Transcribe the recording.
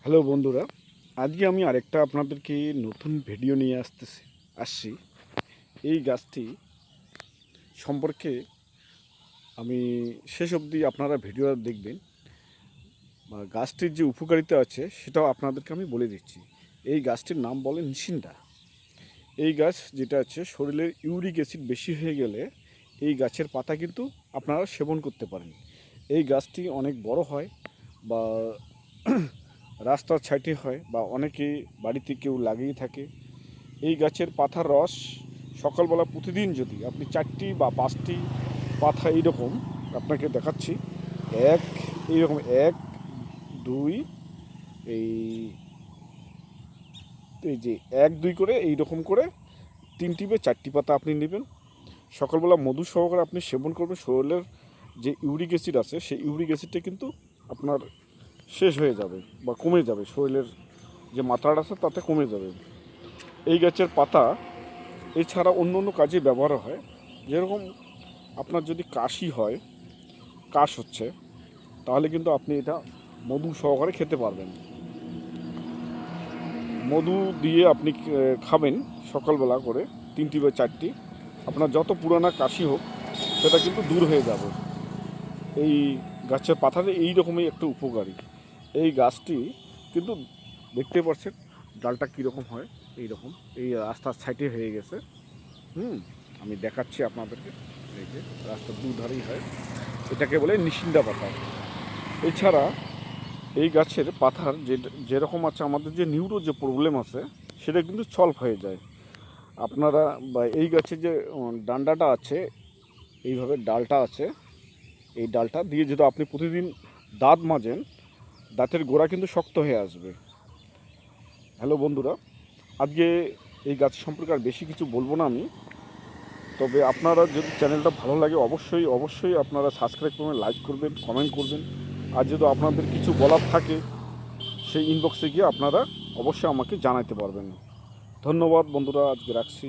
Hello বন্ধুরা, আজকে আমি আরেকটা আপনাদেরকে নতুন ভিডিও নিয়ে আসছি। এই গাছটি সম্পর্কে আমি শেষ অবধি আপনারা ভিডিও দেখবেন বা গাছটির যে উপকারিতা আছে সেটাও আপনাদেরকে আমি বলে দিচ্ছি। এই গাছটির নাম বলে নিশিন্দা। এই গাছ যেটা আছে, শরীরের ইউরিক অ্যাসিড বেশি হয়ে গেলে এই গাছের পাতা কিন্তু আপনারা সেবন করতে পারেন। এই গাছটি অনেক বড় হয় বা রাস্তার সাইডে হয় বা অনেকে বাড়িতে কেউ লাগিয়ে থাকে। এই গাছের পাতার রস সকালবেলা প্রতিদিন যদি আপনি 4টি বা 5টি পাতা এইরকম আপনাকে দেখাচ্ছি, এক এইরকম 1 2 এই এই যে 1 2 করে এইরকম করে 3টি বা 4টি পাতা আপনি নেবেন। সকালবেলা মধু সহকারে আপনি সেবন করবেন। শরীরের যে ইউরিক অ্যাসিড আছে সেই ইউরিক অ্যাসিডটা কিন্তু আপনার শেষ হয়ে যাবে বা কমে যাবে। শরীরের যে মাত্রাটা আছে তাতে কমে যাবে। এই গাছের পাতা এছাড়া অন্য অন্য কাজে ব্যবহার হয়। যেরকম আপনার যদি কাশি হয়, কাশ হচ্ছে, তাহলে কিন্তু আপনি এটা মধু সহকারে খেতে পারবেন। মধু দিয়ে আপনি খাবেন সকালবেলা করে 3টি বা 4টি। আপনার যত পুরানা কাশি হোক সেটা কিন্তু দূর হয়ে যাবে। এই গাছের পাতাতে এই রকমই একটু উপকারী। এই গাছটি কিন্তু দেখতে পাচ্ছেন ডালটা কীরকম হয়, এই রকম এই রাস্তার সাইডে হয়ে গেছে। আমি দেখাচ্ছি আপনাদেরকে। এই যে রাস্তার দুধারেই হয়, এটাকে বলে নিশিন্দা পাতা। এছাড়া এই গাছের পাতার যেরকম আছে, আমাদের যে নিউরো যে প্রবলেম আছে সেটা কিন্তু সলভ হয়ে যায়। আপনারা বা এই গাছের যে ডান্ডাটা আছে, এইভাবে ডালটা আছে, এই ডালটা দিয়ে যদি আপনি প্রতিদিন দাঁত মাজেন, দাঁতের গোড়া কিন্তু শক্ত হয়ে আসবে। হ্যালো বন্ধুরা, আজকে এই গাছ সম্পর্কে আর বেশি কিছু বলবো না আমি। তবে আপনারা যদি চ্যানেলটা ভালো লাগে অবশ্যই অবশ্যই আপনারা সাবস্ক্রাইব করবেন, লাইক করবেন, কমেন্ট করবেন। আর যদি আপনাদের কিছু বলার থাকে সেই ইনবক্সে গিয়ে আপনারা অবশ্যই আমাকে জানাতে পারবেন। ধন্যবাদ বন্ধুরা, আজকে রাখছি।